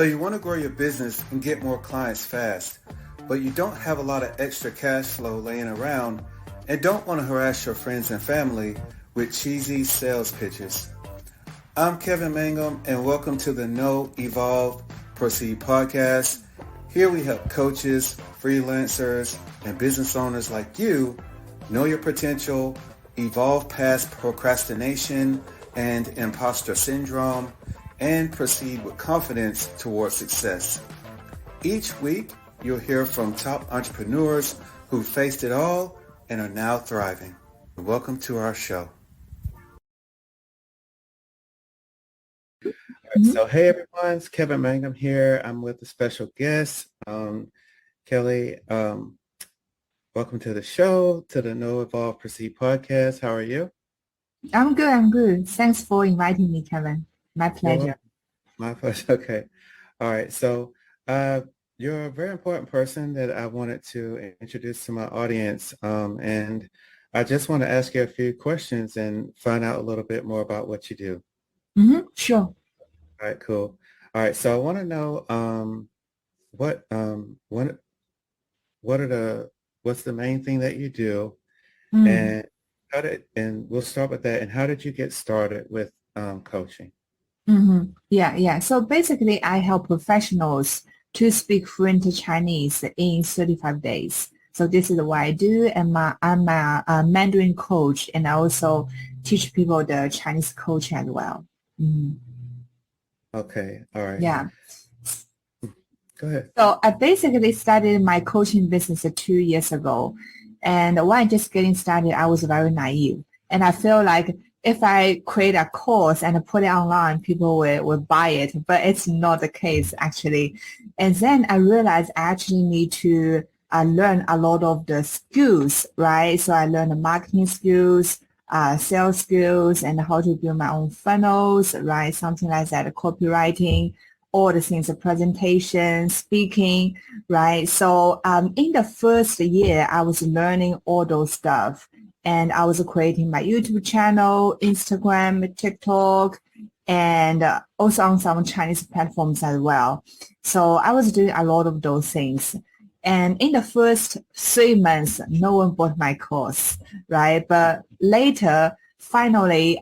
So you want to grow your business and get more clients fast, but you don't have a lot of extra cash flow laying around and don't want to harass your friends and family with cheesy sales pitches. I'm Kevin Mangum, and welcome to the Know, Evolve, Proceed podcast. Here we help coaches, freelancers, and business owners like you know your potential, evolve past procrastination and imposter syndrome, and proceed with confidence towards success. Each week, you'll hear from top entrepreneurs who faced it all and are now thriving. Welcome to our show. So hey everyone, it's Kevin Mangum here. I'm with a special guest, Kelly. Welcome to the show, to the Know, Evolve, Proceed podcast. How are you? I'm good. Thanks for inviting me, Kevin. My pleasure. My pleasure. Okay. All right. So you're a very important person that I wanted to introduce to my audience. And I just want to ask you a few questions and find out a little bit more about what you do. Sure. All right, cool. All right. So I want to know what's the main thing that you do, and we'll start with that. And how did you get started with coaching? Yeah. So basically, I help professionals to speak fluent Chinese in 35 days. So this is what I do, and I'm a Mandarin coach, and I also teach people the Chinese culture as well. Okay. All right. Yeah. Go ahead. So I basically started my coaching business 2 years ago. And when I just getting started, I was very naive. And I feel like if I create a course and put it online, people will buy it. But it's not the case, actually. And then I realized I actually need to learn a lot of the skills, right? So I learned the marketing skills, sales skills, and how to build my own funnels, right? Something like that, copywriting, all the things, the presentation, speaking, right? So in the first year, I was learning all those stuff. And I was creating my YouTube channel, Instagram, TikTok, and also on some Chinese platforms as well. So I was doing a lot of those things. And in the first 3 months, no one bought my course, right? But later, finally,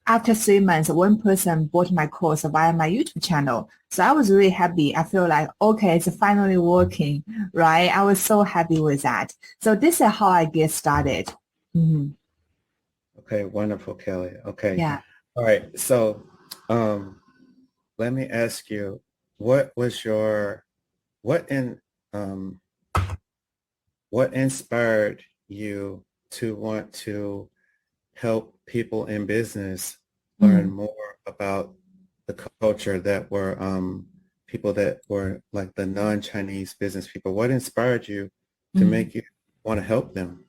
after 3 months, one person bought my course via my YouTube channel. So I was really happy. I feel like, okay, it's finally working, right? I was so happy with that. So this is how I get started. Okay, wonderful, Kelly. Okay. Yeah. All right. So let me ask you, what inspired you to want to help people in business learn more about the culture that were people that were like the non-Chinese business people? What inspired you to make you want to help them?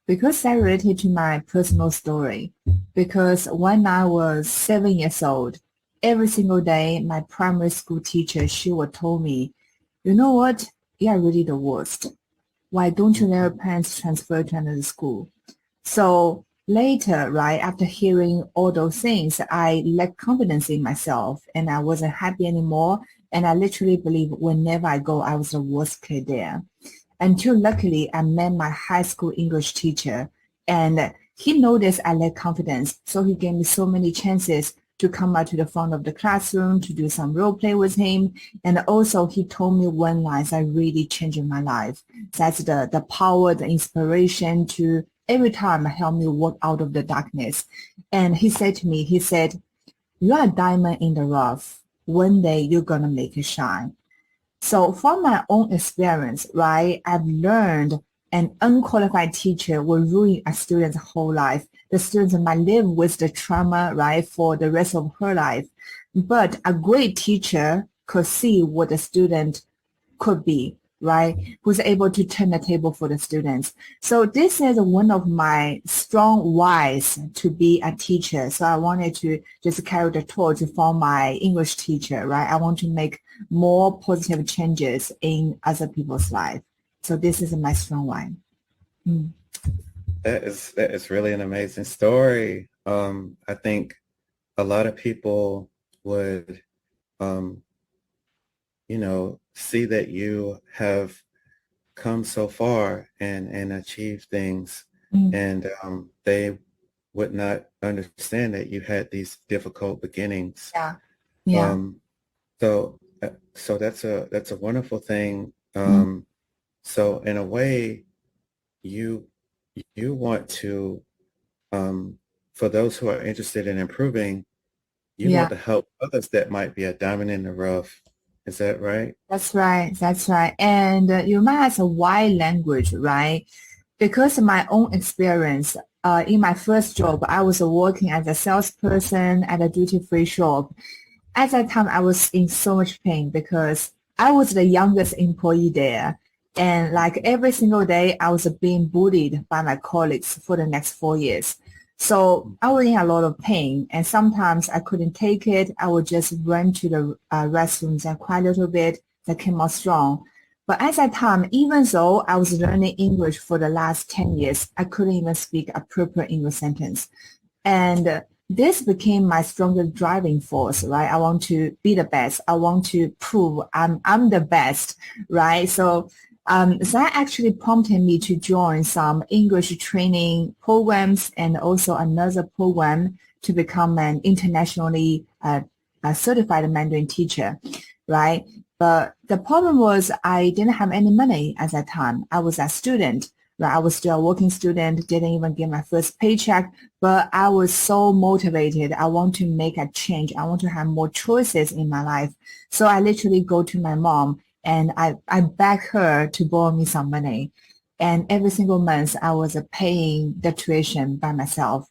Because that related to my personal story. Because when I was 7 years old, every single day, my primary school teacher, she would tell me, you know what? You are really the worst. Why don't you let your parents transfer to another school? So later, right, after hearing all those things, I lacked confidence in myself and I wasn't happy anymore. And I literally believe whenever I go, I was the worst kid there. Until luckily, I met my high school English teacher and he noticed I lacked confidence. So he gave me so many chances to come out to the front of the classroom to do some role play with him. And also he told me one line that really changed my life. That's the power, the inspiration to every time help me walk out of the darkness. And he said to me, you are a diamond in the rough. One day you're going to make it shine. So from my own experience, right, I've learned an unqualified teacher will ruin a student's whole life. The student might live with the trauma, right, for the rest of her life. But a great teacher could see what the student could be, right, who's able to turn the table for the students. So this is one of my strong whys to be a teacher. So I wanted to just carry the torch for my English teacher, right? I want to make more positive changes in other people's life. So this is my strong why. That is really an amazing story. I think a lot of people would um, see that you have come so far and achieved things, Mm. and they would not understand that you had these difficult beginnings. Yeah. Yeah. Um, so that's a wonderful thing. Mm. So in a way, you you want to, um, for those who are interested in improving, you Yeah. want to help others that might be a diamond in the rough. Is that right? That's right. That's right. And you might ask why language, right? Because of my own experience, in my first job, I was working as a salesperson at a duty-free shop. At that time, I was in so much pain because I was the youngest employee there. And like every single day, I was being bullied by my colleagues for the next 4 years. So I was in a lot of pain, and sometimes I couldn't take it. I would just run to the restrooms and cry a little bit. That came out strong. But at that time, even though I was learning English for the last 10 years, I couldn't even speak a proper English sentence. And this became my strongest driving force, right? I want to be the best. I want to prove I'm the best, right? So that actually prompted me to join some English training programs and also another program to become an internationally certified Mandarin teacher, right? But the problem was I didn't have any money at that time. I was a student, right? I was still a working student, didn't even get my first paycheck, but I was so motivated. I want to make a change. I want to have more choices in my life. So I literally go to my mom and I beg her to borrow me some money. And every single month I was paying the tuition by myself.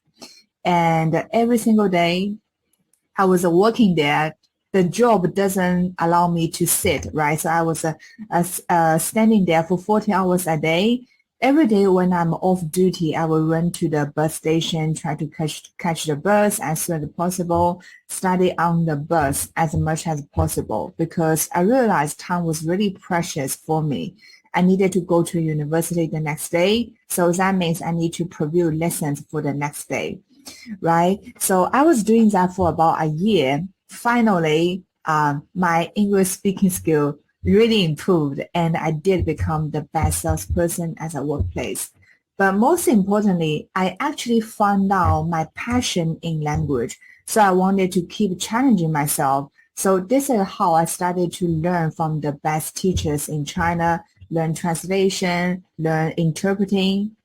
And every single day I was working there. The job doesn't allow me to sit, right? So I was standing there for 40 hours a day. Every day when I'm off duty, I will run to the bus station, try to catch the bus as soon as possible, study on the bus as much as possible because I realized time was really precious for me. I needed to go to university the next day, so that means I need to preview lessons for the next day, right? So I was doing that for about a year. Finally, my English speaking skill really improved and I did become the best salesperson at a workplace. But most importantly, I actually found out my passion in language. So I wanted to keep challenging myself. So this is how I started to learn from the best teachers in China, learn translation, learn interpreting,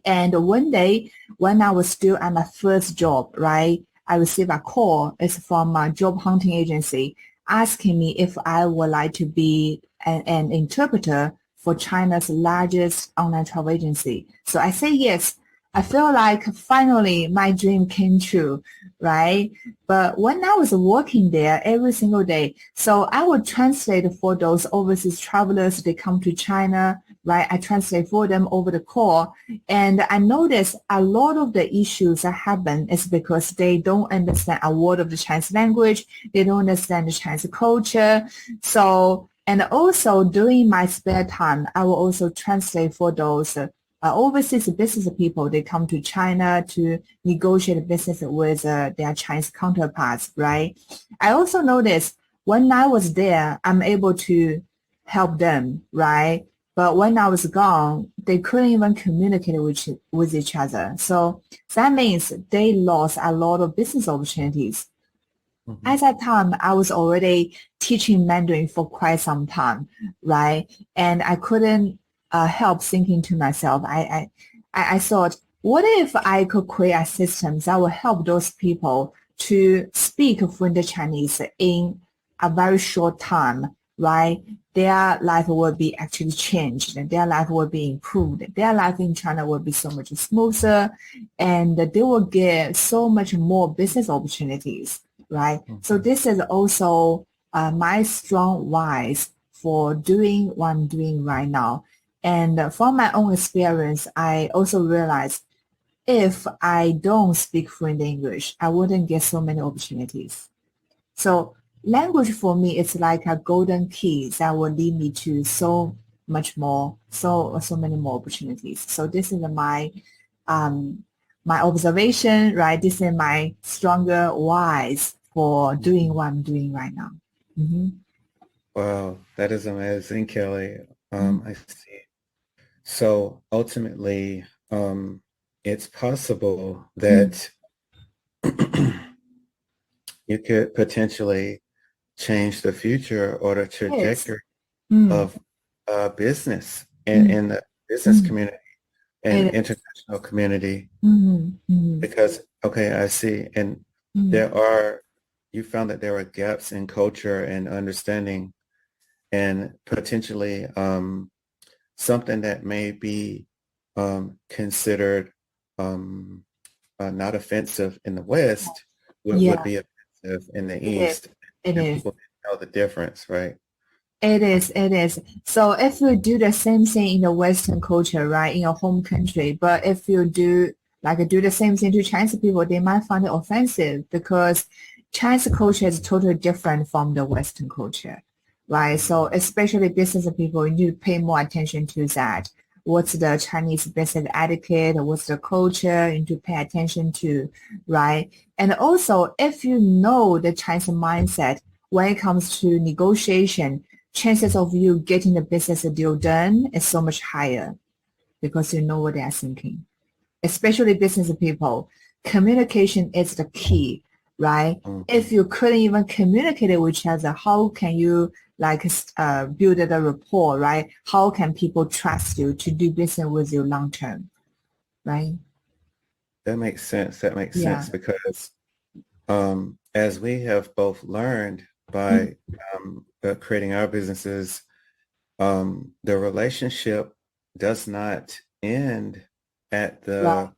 and one day, when I was still at my first job, right, I received a call. It's from a job hunting agency asking me if I would like to be an interpreter for China's largest online travel agency. So I say yes. I feel like finally my dream came true, right? But when I was working there every single day, so I would translate for those overseas travelers. They come to China, right? I translate for them over the call. And I noticed a lot of the issues that happen is because they don't understand a word of the Chinese language. They don't understand the Chinese culture. So, and also during my spare time, I will also translate for those overseas business people. They come to China to negotiate business with their Chinese counterparts, right? I also noticed when I was there, I'm able to help them, right? But when I was gone, they couldn't even communicate with each other. So that means they lost a lot of business opportunities. Mhm. At that time, I was already teaching Mandarin for quite some time, right? And I couldn't help thinking to myself, I thought, what if I could create a system that will help those people to speak fluent Chinese in a very short time, right? Their life will be actually changed, and their life will be improved. Their life in China will be so much smoother, and they will get so much more business opportunities, right? So Mhm. this is also my strong whys for doing what I'm doing right now. And from my own experience, I also realized if I don't speak fluent English, I wouldn't get so many opportunities. So language for me is like a golden key that will lead me to so much more, so many more opportunities. So this is um, my observation, right? This is my stronger whys for doing what I'm doing right now. Mm-hmm. Wow, that is amazing, Kelly. Mm-hmm. I see. So ultimately, it's possible Mm. that you could potentially change the future or the Yes. trajectory Mm. of business Mm. in the business Mm. community and It is. international community. Mm. Mm. Because, okay, I see. And Mm. there are, you found that there are gaps in culture and understanding and potentially something that may be considered um, not offensive in the West would Yeah, be offensive in the it is. East. It And is. people didn't know the difference, right? It is, it is. So if you do the same thing in the Western culture, right, in your home country, but if you do the same thing to Chinese people, they might find it offensive because Chinese culture is totally different from the Western culture, right? So especially business people, you need to pay more attention to that. What's the Chinese business etiquette? What's the culture? You need to pay attention to, right? And also, if you know the Chinese mindset when it comes to negotiation, chances of you getting the business deal done is so much higher because you know what they are thinking. Especially business people, communication is the key, right? Mhm. If you couldn't even communicate with each other, how can you build the rapport, right? How can people trust you to do business with you long term, right? That makes sense. That makes Yeah. sense because as we have both learned Mm. by creating our businesses, the relationship does not end at Right.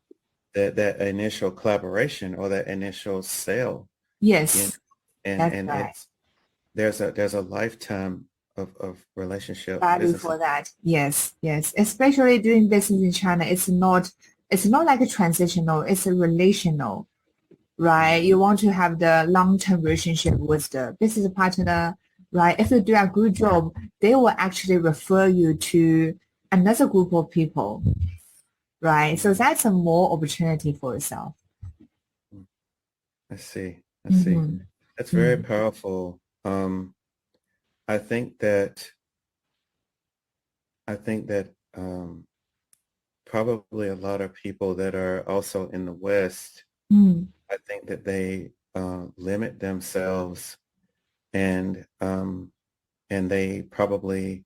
that initial collaboration or that initial sale, you know, Yes, and that's and right. it's there's a lifetime of relationship Value business. for that. Yes, yes. Especially doing business in China, it's not like a transitional, it's a relational, right? Mhm. You want to have the long-term relationship with the business partner, right? If you do a good job, they will actually refer you to another group of people, right? So Mhm. that's a more opportunity for yourself. I see. I see. Mm-hmm. That's very Mm. powerful. I think that I think that probably a lot of people that are also in the West, Mm. I think that they limit themselves and they probably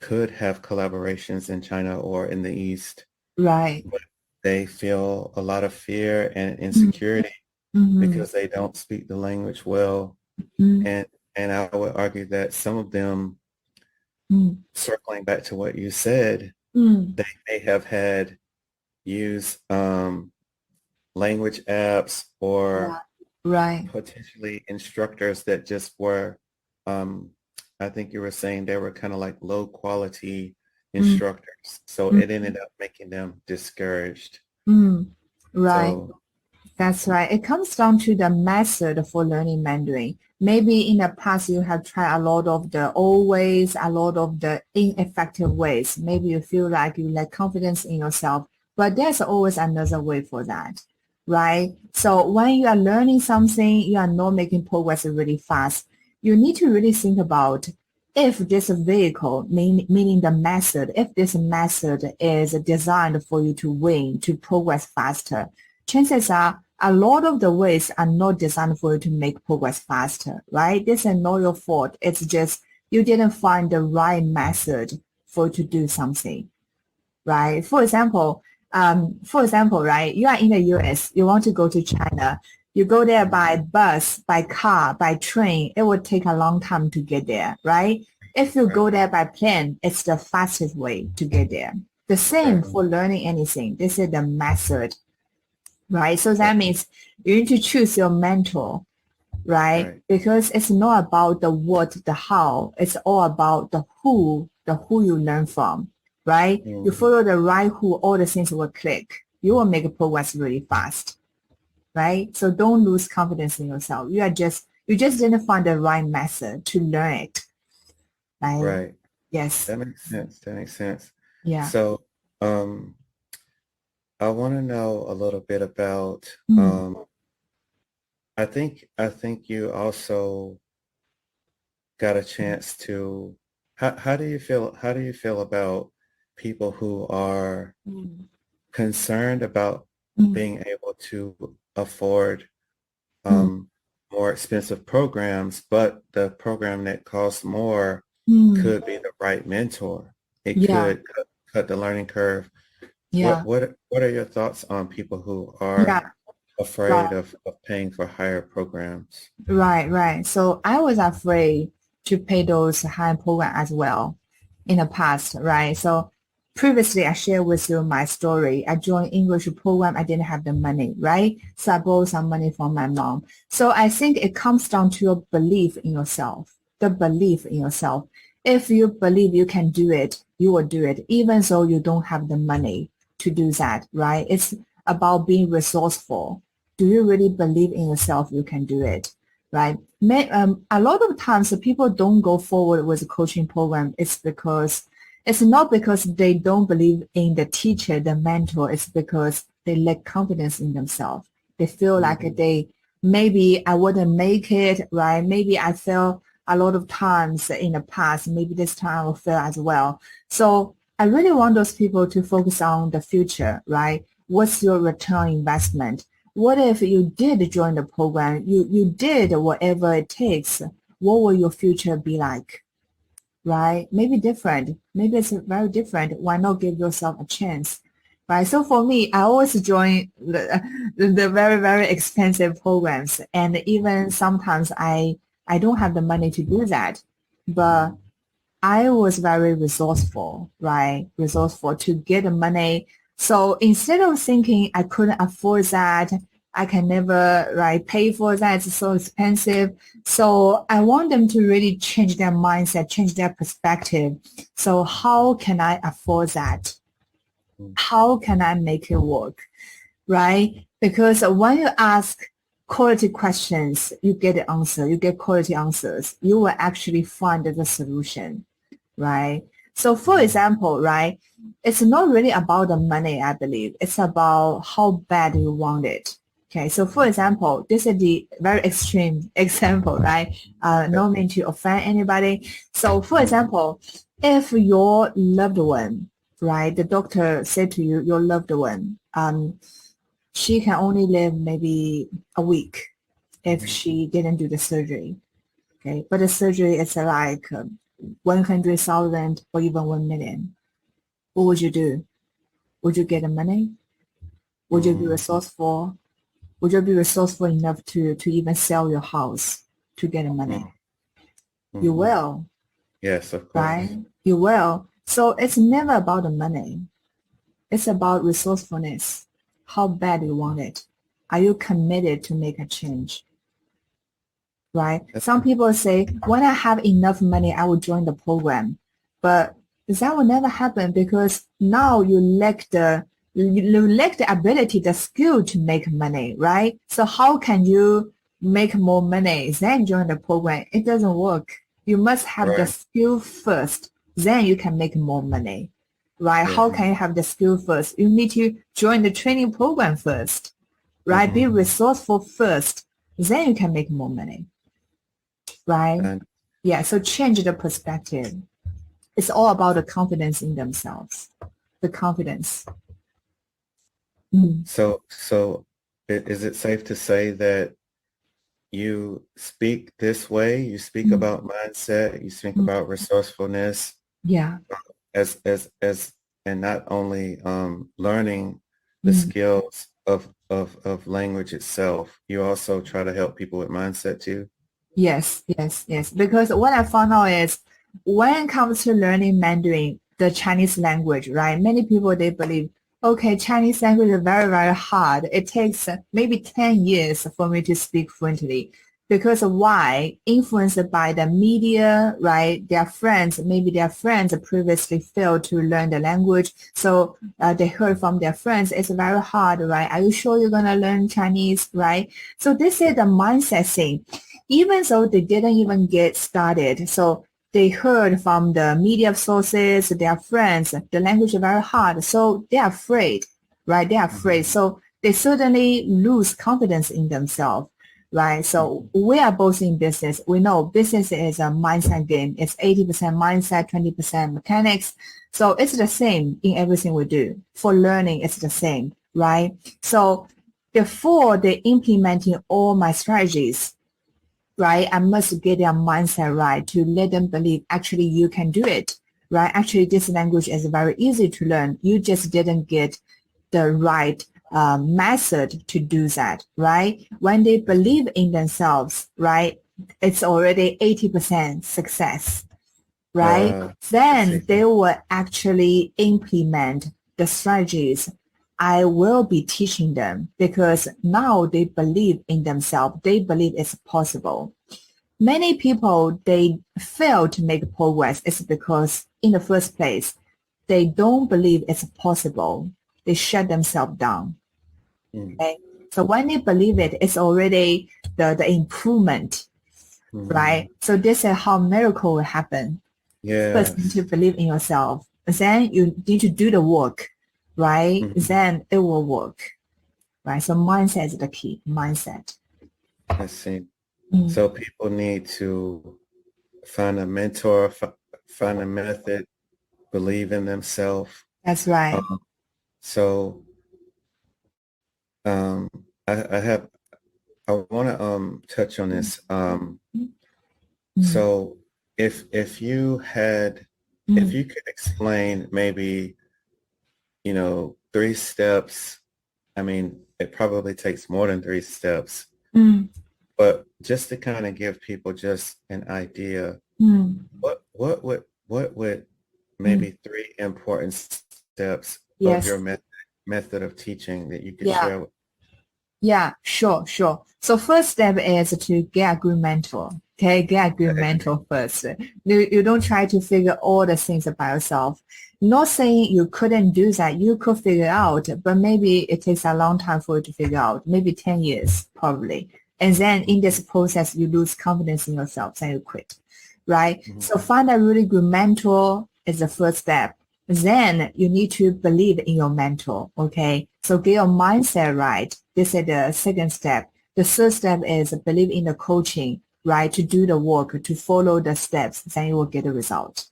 could have collaborations in China or in the East, Right. but they feel a lot of fear and Mm. insecurity Mm-hmm. because they don't speak the language well. Mm. And and I would argue that some of them, Mm. circling back to what you said, Mm. they may have had use language apps or Right. Right. potentially instructors that just were, um, I think you were saying they were kind of like low quality Mm. instructors. So Mm. it ended up making them discouraged. Mm. Right. So, That's right. It comes down to the method for learning Mandarin. Maybe in the past you have tried a lot of the old ways, a lot of the ineffective ways. Maybe you feel like you lack confidence in yourself, but there's always another way for that, right? So when you are learning something, you are not making progress really fast. You need to really think about if this vehicle, meaning the method, if this method is designed for you to win, to progress faster, chances are a lot of the ways are not designed for you to make progress faster, right? This is not your fault. It's just you didn't find the right method for you to do something, right? For example, right? You are in the US, you want to go to China. You go there by bus, by car, by train. It would take a long time to get there, right? If you right, go there by plane, it's the fastest way to get there. The same right, for learning anything. This is the method, right? So right, that means you need to choose your mentor, right? right. Because it's not about the what, the how. It's all about the who you learn from, right? You Mhm. follow the right who, all the things will click. You will make progress really fast, right? So don't lose confidence in yourself. You just didn't find the right method to learn it, right? Right. Yes. That makes sense. That makes sense. Yeah. So, um, I want to know a little bit about, Mm. I think you also got a chance to, how do you feel about people who are Mm. concerned about Mm. being able to afford Mm. um, more expensive programs, but the program that costs more Mm. could be the right mentor. It Yeah, could cut the learning curve. yeah, What are your thoughts on people who are yeah. afraid Right. of paying for higher programs? Right, right. So I was afraid to pay those high program as well in the past, right? So previously I shared with you my story. I joined English program. I didn't have the money, right? So I borrowed some money from my mom. So I think it comes down to your belief in yourself, the belief in yourself. If you believe you can do it, you will do it, even though you don't have the money to do that, right? It's about being resourceful. Do you really believe in yourself you can do it? Right? A lot of times the people don't go forward with a coaching program. It's not because they don't believe in the teacher, the mentor. It's because they lack confidence in themselves. They feel like Mhm. maybe I wouldn't make it, right? Maybe I fail a lot of times in the past. Maybe this time I will fail as well. So I really want those people to focus on the future, right? What's your return on investment? What if you did join the program, you did whatever it takes, what will your future be like, right? Maybe different. Maybe it's very different. Why not give yourself a chance, right? So for me, I always join the very, very expensive programs. And even sometimes I don't have the money to do that. But I was very resourceful, right? Resourceful to get the money. So instead of thinking I couldn't afford that, I can never right pay for that, it's so expensive. So I want them to really change their mindset, change their perspective. So how can I afford that? How can I make it work? Right? Because when you ask quality questions, you get the answer, you get quality answers. You will actually find the solution, right? So for Mhm. example, right, it's not really about the money, I believe. It's about how bad you want it. Okay, so for example, this is the very extreme example, right? Yeah. Not mean to offend anybody. So for example, if your loved one, right, the doctor said to you, your loved one, she can only live maybe a week if Mhm. she didn't do the surgery. Okay, but the surgery is like 100,000 or even 1 million. What would you do? Would you get the money? Would you be Mhm. resourceful? Would you be resourceful enough to even sell your house to get the money? Mhm. You Mhm. will, Yes, of course. right? You will. So it's never about the money. It's about resourcefulness. How bad you want it. Are you committed to make a change? Right? That's, Some people say, when I have enough money, I will join the program. But that will never happen because now you lack the ability, the skill to make money, right? So how can you make more money then join the program? It doesn't work. You must have the right. skill first, then you can make more money, right? Yeah. How can you have the skill first? You need to join the training program first, right? Be Hmm. resourceful first, then you can make more money, right? And Yeah, so change the perspective. It's all about the confidence in themselves. The confidence. Mm. is it safe to say that you speak this way, you speak Mm. about mindset, you speak Mm. about resourcefulness Yeah. as and not only learning the Mm. skills of language itself, you also try to help people with mindset too. Yes, yes, yes. Because what I found out is when it comes to learning Mandarin, the Chinese language, right? Many people they believe, okay, Chinese language is very, very hard. It takes maybe 10 years for me to speak fluently. Because why? Influenced by the media, right? Their friends, maybe their friends previously failed to learn the language. So they heard from their friends, it's very hard, right? Are you sure you're going to learn Chinese, right? So this is the mindset thing even though they didn't even get started. So they heard from the media sources, their friends, the language is very hard. So they're afraid, right? They're afraid. Mhm. So they certainly lose confidence in themselves, right? So we are both in business. We know business is a mindset game. It's 80% mindset, 20% mechanics. So it's the same in everything we do. For learning, it's the same, right? So before they implementing all my strategies, right, I must get their mindset right to let them believe actually you can do it, right? Actually, this language is very easy to learn. You just didn't get the right method to do that, right? When they believe in themselves, right, it's already 80% success, right? I see. Then they will actually implement the strategies I will be teaching them because now they believe in themselves. They believe it's possible. Many people, they fail to make progress. It's because in the first place, they don't believe it's possible. They shut themselves down. Okay. So when they believe it, it's already the improvement, right? So this is how miracle will happen. First, you need to Yes. believe in yourself. Then you need to do the work, right? Mhm. Then it will work, right? So mindset is the key. Mindset. I see. Mm, So people need to find a mentor, find a method, believe in themselves. that's right. Um, so I have I want to touch on Mm, this. mm, So if you had if mm, you could explain maybe, three steps, I mean, it probably takes more than three steps, mm, but just to kind of give people just an idea, mm, what would mm. maybe three important steps of your Yes. method of teaching that you could Yeah. share with? Yeah, sure, sure. So first step is to get a good mentor. Okay, get a good mentor first. You don't try to figure all the things by yourself. Not saying you couldn't do that. You could figure out, but maybe it takes a long time for you to figure out. Maybe 10 years, probably. And then in this process, you lose confidence in yourself and you quit, right? Mhm. So find a really good mentor is the first step. Then you need to believe in your mentor. Okay. So get your mindset right. This is the second step. The third step is believe in the coaching, right? To do the work, to follow the steps, then you will get the result.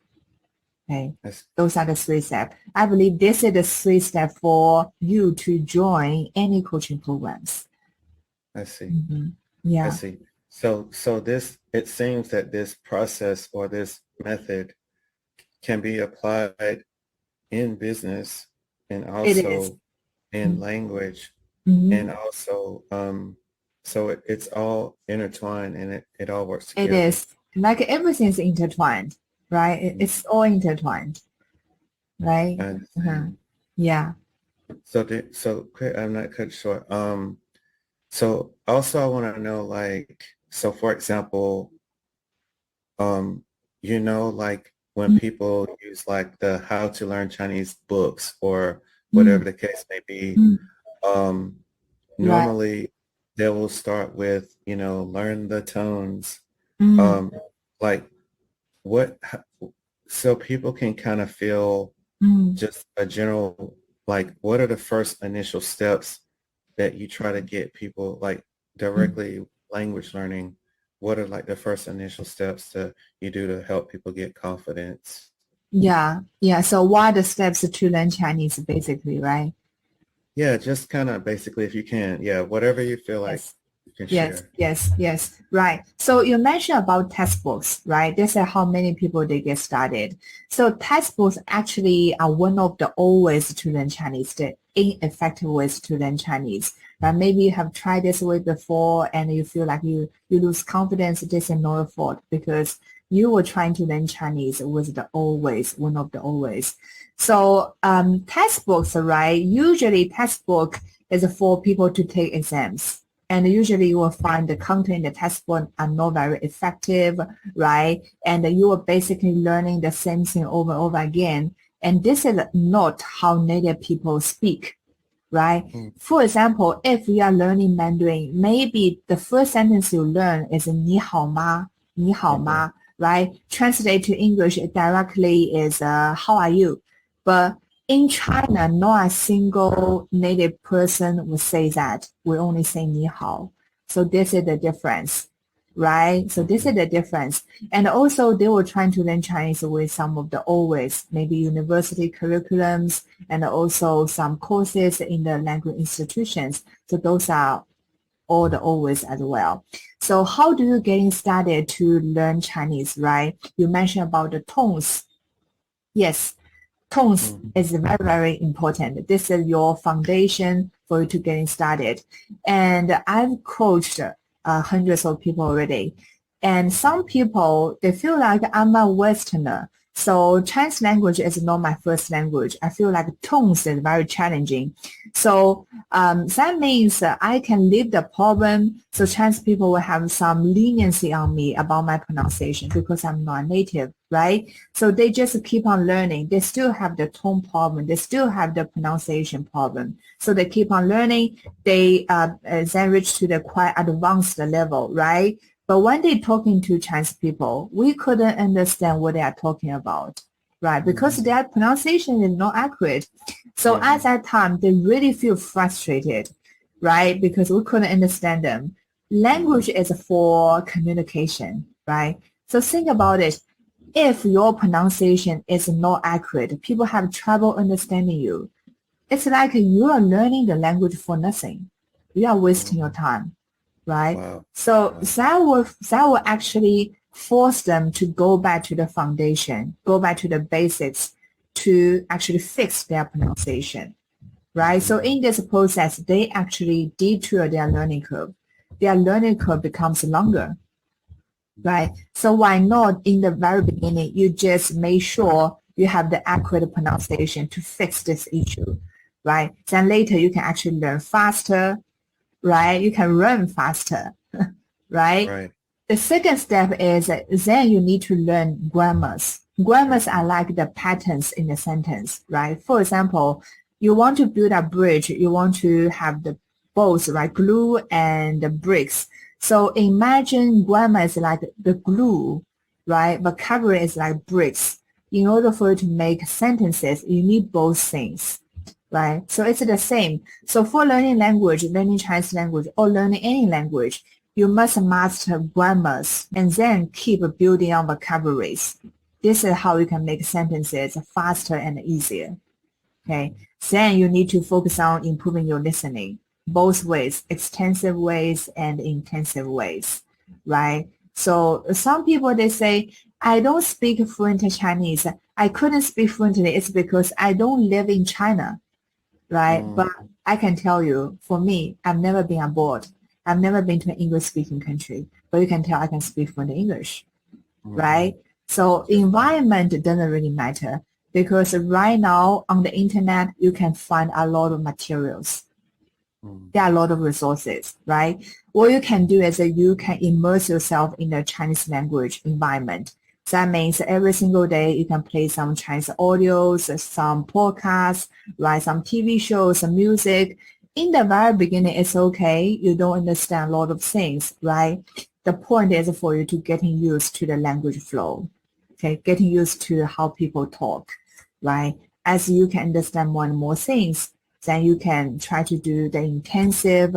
Okay. That's, Those are the three steps. I believe this is the three steps for you to join any coaching programs. I see. Mhm. I Yeah, see. So this, it seems that this process or this method can be applied in business and it is. also in language and Mhm. also so it's all intertwined and it all works It together. is. Like everything's intertwined, right? Mhm. It's all intertwined, right? I Uh-huh. understand. Yeah. So quick, I'm not cut short. So also I want to know like, so for example, um, like when Mm, people use like the how to learn Chinese books or mm, whatever the case may be, mm. um, Right. normally they will start with, learn the tones. Mm, Um, like what, so people can kind of feel mm, just a general, like what are the first initial steps that you try to get people like mm. directly language learning? What are like the first initial steps that you do to help people get confidence? Yeah. Yeah. So what are the steps to learn Chinese, basically, right? Yeah, just kind of basically if you can. Yeah, whatever you feel like Yes. you can Yes, share. yes, yes, right. So you mentioned about textbooks, right? This is how many people they get started. So textbooks actually are one of the old ways to learn Chinese, the ineffective ways to learn Chinese. But maybe you have tried this way before and you feel like you lose confidence. This is not your fault because you were trying to learn Chinese with the old ways, one of the old ways. So textbooks, right? Usually textbook is for people to take exams and usually you will find the content in the textbook are not very effective, right? And you are basically learning the same thing over and over again. And this is not how native people speak, right? Mm, For example, if you are learning Mandarin, maybe the first sentence you learn is 你好吗?你好mhm.吗? Right? Translate to English directly is how are you? But in China, not a single native person would say that. We only say 你好. So this is the difference, right? So this is the difference. And also they were trying to learn Chinese with some of the always, maybe university curriculums and also some courses in the language institutions. So those are all the always as well. So how do you getting started to learn Chinese, right? You mentioned about the tones. Yes, tones is very, very important. This is your foundation for you to getting started. And I've coached hundreds of people already. And some people, they feel like I'm a Westerner. So Chinese language is not my first language. I feel like tones is very challenging. So that means I can leave the problem. So Chinese people will have some leniency on me about my pronunciation because I'm not native, right? So they just keep on learning. They still have the tone problem. They still have the pronunciation problem. So they keep on learning. They then reach to the quite advanced level, right? But when they're talking to Chinese people, we couldn't understand what they are talking about, right? Because their pronunciation is not accurate. So at that time, they really feel frustrated, right? Because we couldn't understand them. Language is for communication, right? So think about it. If your pronunciation is not accurate, people have trouble understanding you. It's like you are learning the language for nothing. You are wasting your time, right? Wow. So that will actually force them to go back to the foundation, go back to the basics to actually fix their pronunciation, right? So in this process, they actually detour their learning curve. Their learning curve becomes longer, right? So why not in the very beginning, you just make sure you have the accurate pronunciation to fix this issue, right? Then later you can actually learn faster, right? You can run faster, right? Right. The second step is then you need to learn grammars. Grammars are like the patterns in the sentence, right? For example, you want to build a bridge, you want to have the both, right? Glue and the bricks. So imagine grammar is like the glue, right? Vocabulary is like bricks. In order for you to make sentences, you need both things, right? So it's the same. So for learning language, learning Chinese language, or learning any language, you must master grammars and then keep building on vocabularies. This is how you can make sentences faster and easier. Okay. Then you need to focus on improving your listening, both ways, extensive ways and intensive ways, right? So some people, they say, I don't speak fluent Chinese. I couldn't speak fluently. It's because I don't live in China, right? But I can tell you, for me, I've never been abroad. I've never been to an English-speaking country, but you can tell I can speak fluent English, right? So environment doesn't really matter because right now on the internet, you can find a lot of materials. There are a lot of resources, right? What you can do is that you can immerse yourself in the Chinese language environment. So that means every single day you can play some Chinese audios, some podcasts, right? Some TV shows, some music. In the very beginning, it's okay. You don't understand a lot of things, right? The point is for you to getting used to the language flow, okay? Getting used to how people talk, right? As you can understand more and more things, then you can try to do the intensive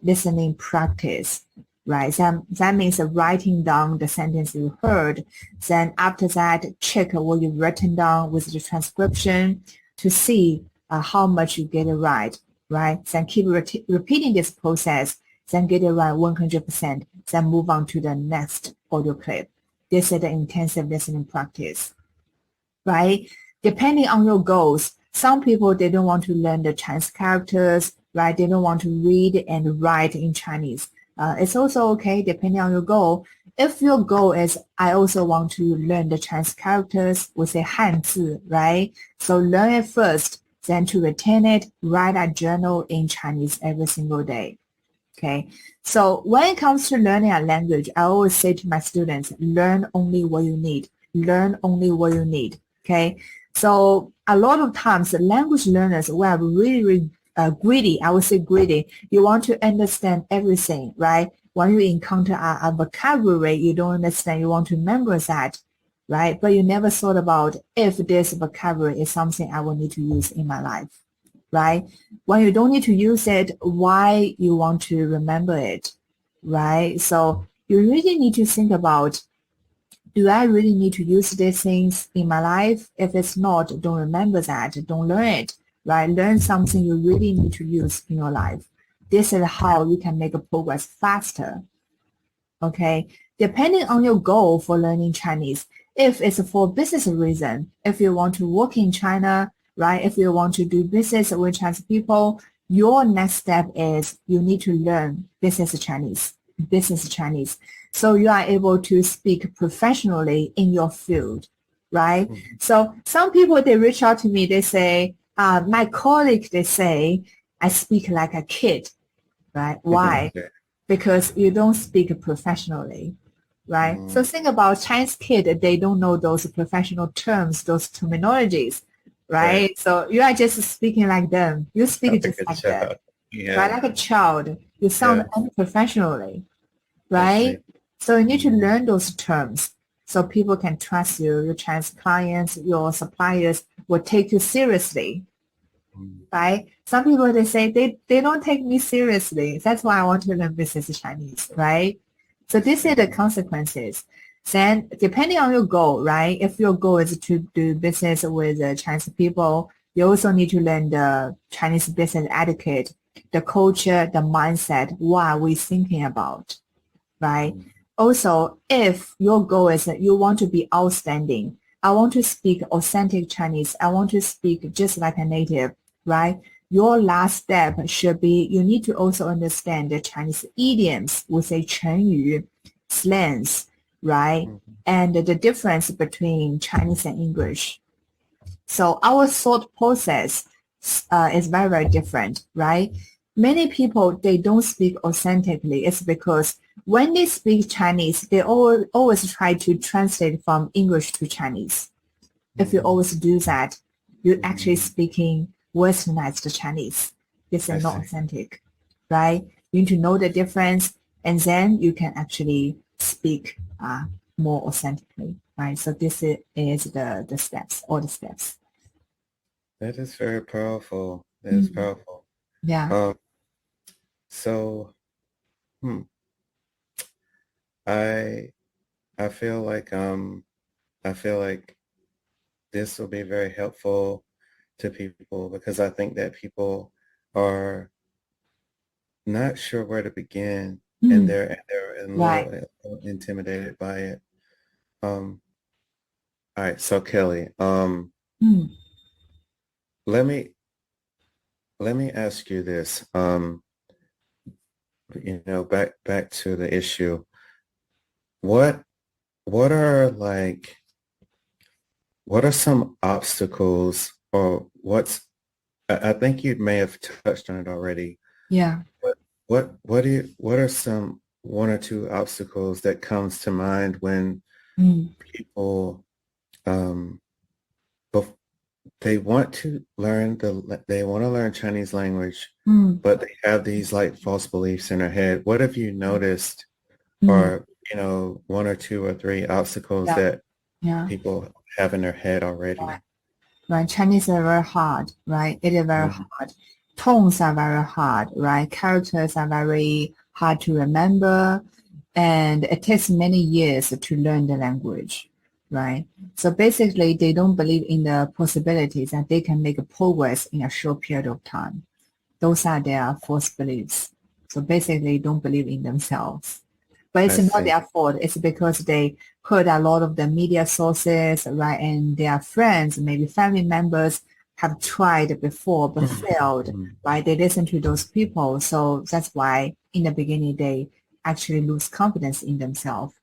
listening practice, right? That means writing down the sentence you heard. Then after that, check what you've written down with the transcription to see how much you get it right, right? Then keep repeating this process, then get it right 100%, then move on to the next audio clip. This is the intensive listening practice, right? Depending on your goals, some people, they don't want to learn the Chinese characters, right? They don't want to read and write in Chinese. It's also okay depending on your goal. If your goal is, I also want to learn the Chinese characters, we say Hanzi, right? So learn it first, then to retain it, write a journal in Chinese every single day. Okay. So when it comes to learning a language, I always say to my students, learn only what you need. Learn only what you need. Okay. So a lot of times, language learners were really greedy. I would say greedy. You want to understand everything, right? When you encounter a vocabulary you don't understand, you want to memorize that, right? But you never thought about if this vocabulary is something I will need to use in my life, right? When you don't need to use it, why you want to remember it, right? So you really need to think about, do I really need to use these things in my life? If it's not, don't remember that, don't learn it, right? Learn something you really need to use in your life. This is how you can make a progress faster. Okay, depending on your goal for learning Chinese, if it's for business reason, if you want to work in China, right? If you want to do business with Chinese people, your next step is you need to learn business Chinese, business Chinese. So you are able to speak professionally in your field, right? Mhm. So some people, they reach out to me, they say, my colleague, they say, I speak like a kid, right? Why? Okay. Because you don't speak professionally, right? Mm, So think about Chinese kid, they don't know those professional terms, those terminologies, right. right? So you are just speaking like them. You speak Like just a like them, child. right? Yeah. Like a child. You sound Yeah. unprofessionally, I see. right? So you need to Mm, learn those terms so people can trust you. Your Chinese clients, your suppliers will take you seriously, mm, right? Some people they say they don't take me seriously. That's why I want to learn business Chinese, right? So I these are see. the consequences. Then depending on your goal, right? If your goal is to do business with Chinese people, you also need to learn the Chinese business etiquette, the culture, the mindset, what are we thinking about, right? Mm, Also, if your goal is that you want to be outstanding, I want to speak authentic Chinese, I want to speak just like a native, right? Your last step should be you need to also understand the Chinese idioms, we say 成语, slangs, right? mm, And the difference between Chinese and English. So our thought process is very, very different, right? Many people, they don't speak authentically. It's because when they speak Chinese, they always try to translate from English to Chinese. If you mm, always do that, you're actually mm. speaking westernized Chinese. This I is not see. authentic, right? You need to know the difference, and then you can actually speak more authentically, right? So this is the steps, all the steps. That is very powerful. That is Mm, powerful. yeah. Um, so hmm, I I feel like I feel like this will be very helpful to people because I think that people are not sure where to begin and Mm, they're right. a little intimidated by it. Um, all right, so Kelly, Mm, let me let me ask you this. Back to the issue. What what are like what are some obstacles or I think you may have touched on it already. yeah. What are some one or two obstacles that comes to mind when Mm, people um bef- they want to learn they want to learn Chinese language, mm, but they have these like false beliefs in their head. What have you noticed mm, or one or two or three obstacles yeah. that Yeah. people have in their head Right. already? Right. Chinese is very hard, right? It is very Mhm. hard. Tones are very hard, right? Characters are very hard to remember, and it takes many years to learn the language, right? So basically, they don't believe in the possibilities that they can make progress in a short period of time. Those are their false beliefs. So basically, don't believe in themselves. But it's I not see. their fault. It's because they heard a lot of the media sources, right? And their friends, maybe family members have tried before but failed, Mhm. right? They listen to those people. So that's why in the beginning they actually lose confidence in themselves,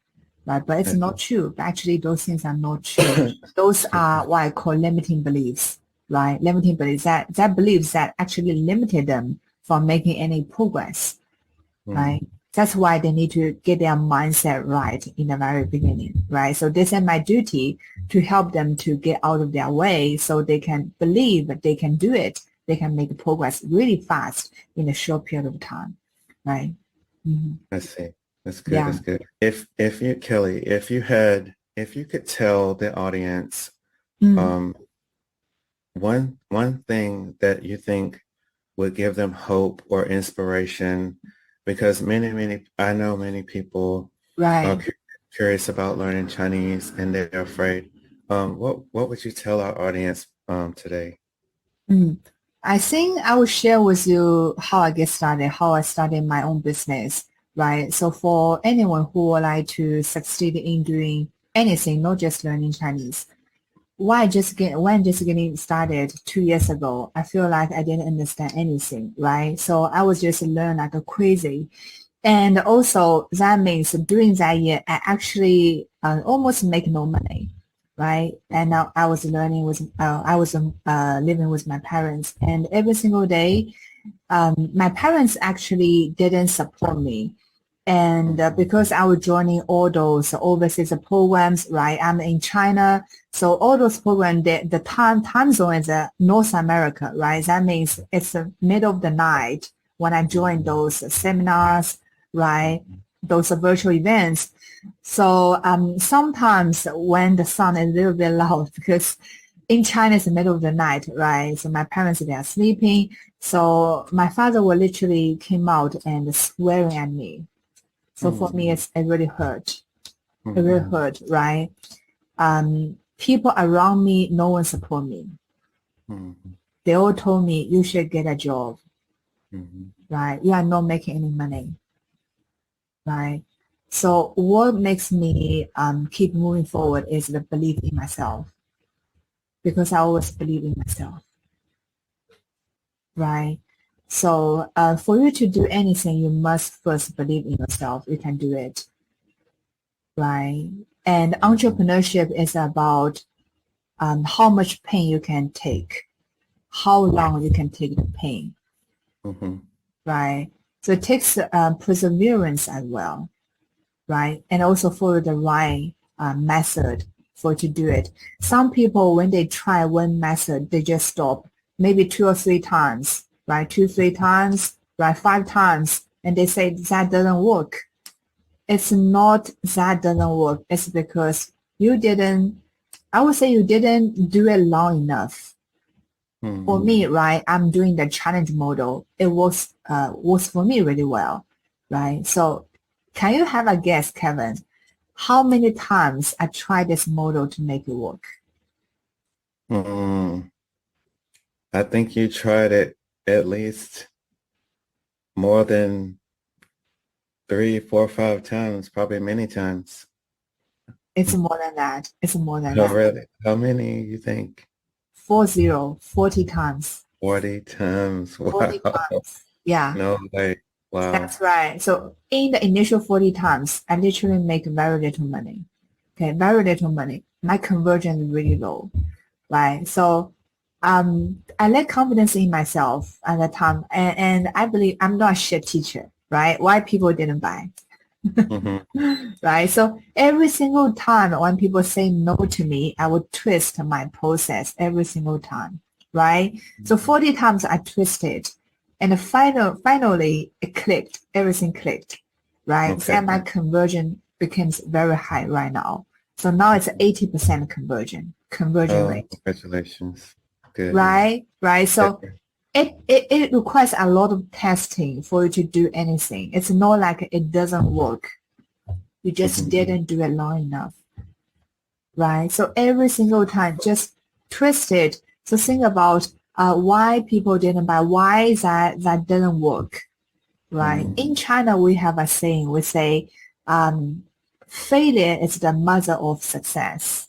right? But it's I not true. Actually, those things are not true. Those are what I call limiting beliefs, right? Limiting beliefs that beliefs that actually limited them from making any progress, Mm, right? That's why they need to get their mindset right in the very beginning, right? So this is my duty to help them to get out of their way so they can believe that they can do it. They can make progress really fast in a short period of time, right? Hmm. I see. That's good. Yeah. That's good. If you Kelly, if you could tell the audience Mm. um one thing that you think would give them hope or inspiration because I know many people are Right. curious about learning Chinese and they're afraid. What would you tell our audience today? Mm. I think I will share with you how I get started, how I started my own business, right? So for anyone who would like to succeed in doing anything, not just learning Chinese, when just getting started 2 years ago, I feel like I didn't understand anything, right? So I was just learn like a crazy. And also that means during that year, I actually almost make no money, right? And now I was living with my parents, and every single day, my parents actually didn't support me. And because I was joining all those overseas programs, right? I'm in China, so all those programs, the time zone is North America, right? That means it's the middle of the night when I join those seminars, right? Those virtual events. So sometimes when the sun is a little bit loud, because in China it's the middle of the night, right? So my parents they are sleeping. So my father will literally came out and swearing at me. So for me, it really hurt. It really Mhm. hurt, right? People around me, no one support me. Mhm. They all told me you should get a job, Mhm. right? You are not making any money, right? So what makes me keep moving forward is the belief in myself, because I always believe in myself, right? So for you to do anything, you must first believe in yourself. You can do it, right? And entrepreneurship is about how much pain you can take, how long you can take the pain, Mhm. right? So it takes perseverance as well, right? And also follow the right method for to do it. Some people, when they try one method, they just stop maybe 2 or 3 times, right? 2, 3 times, right? 5 times, and they say that doesn't work. It's not that doesn't work. It's because you didn't, I would say you didn't do it long enough. For Mhm. me, right, I'm doing the challenge model. It works for me really well, right? So can you have a guess, Kevin? How many times I tried this model to make it work? Mm. I think you tried it at least more than 3, 4, 5 times, probably many times. It's more than that. It's more than Oh, that. really? How many you think? 40 times. 40 times. 40 Wow. times. Yeah. No way. Wow. That's right. So in the initial 40 times, I literally make very little money. Okay, very little money. My conversion is really low, right? So I lack confidence in myself at that time, and I believe I'm not a shit teacher, right? Why people didn't buy, Hmm. right? So every single time when people say no to me, I would twist my process every single time, right? So 40 times I twisted, and finally it clicked. Everything clicked, right? Okay. So my conversion becomes very high right now. So now it's 80% conversion Oh, rate, congratulations. Good. right? So Good. it requires a lot of testing for you to do anything. It's not like it doesn't work. You just Hmm. didn't do it long enough, right? So every single time, just twist it. So think about why people didn't buy, why that didn't work, right? Hmm. In China, we have a saying. We say, um, failure is the mother of success,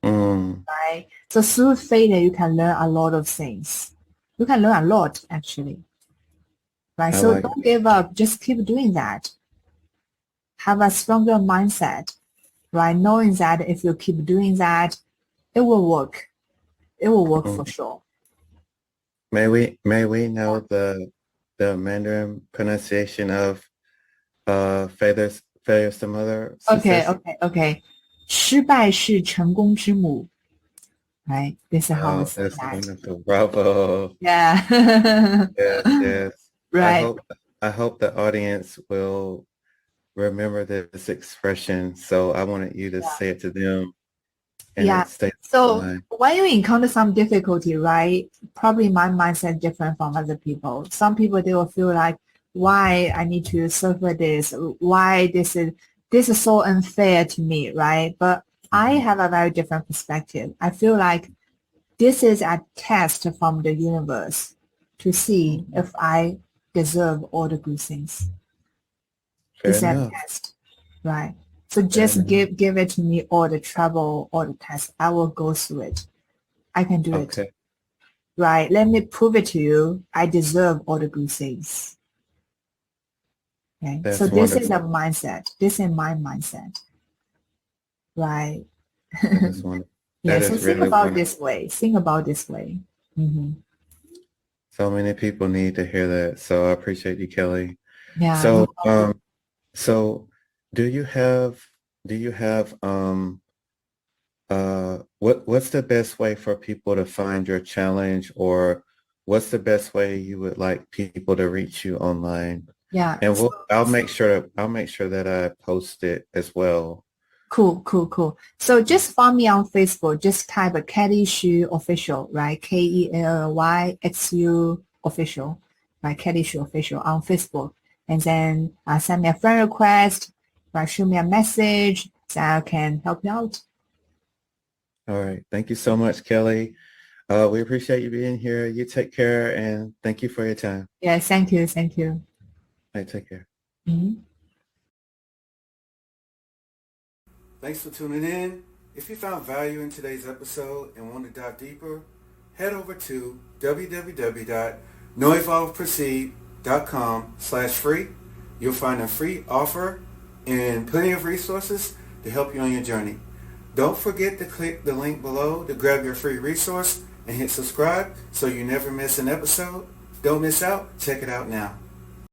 Mm. right? So through failure, you can learn a lot of things. You can learn a lot, actually, right? I So like don't give up. Just keep doing that. Have a stronger mindset, right? Knowing that if you keep doing that, it will work. It will work mm. for sure. May we know the Mandarin pronunciation of failures to mother Okay, success? okay, okay. 失败是成功之母, right? This is how we Oh, say that's that. wonderful. Bravo. Yeah. Yes, yes. I Right. hope I hope the audience will remember this expression. So I wanted you to Yeah. say it to them and Yeah. it stays in So mind. when you encounter some difficulty, right? Probably my mindset different from other people. Some people they will feel like, why I need to suffer this, why this is so unfair to me, right? But I Mhm. have a very different perspective. I feel like this is a test from the universe to see Mhm. if I deserve all the good things. Fair It's a enough. test, right? So Fair just enough. give it to me all the trouble, all the tests. I will go through it. I can do it. Okay. Right. Let me prove it to you. I deserve all the good things. Okay. So That's this is a wonderful. mindset. This is my mindset. Right. That is wonderful. Yeah. That So is think really about wonderful. this way. Think about this way. Hmm. So many people need to hear that. So I appreciate you, Kelly. Yeah. No So, problem. so do you have, what's the best way for people to find your challenge, or what's the best way you would like people to reach you online? Yeah. And So I'll make sure that I post it as well. cool. Cool. Cool. So just follow me on Facebook. Just type a Kelly Xu official, right? KELYXU official, right? Kelly Xu official on Facebook, and then send me a friend request, right? Shoot me a message so I can help you out. All right. Thank you so much, Kelly. We appreciate you being here. You take care, and thank you for your time. Yeah. Thank you. Thank you. All right, take care. Mhm. Thanks for tuning in. If you found value in today's episode and want to dive deeper, head over to www.noevolveproceed.com/free. You'll find a free offer and plenty of resources to help you on your journey. Don't forget to click the link below to grab your free resource and hit subscribe so you never miss an episode. Don't miss out. Check it out now.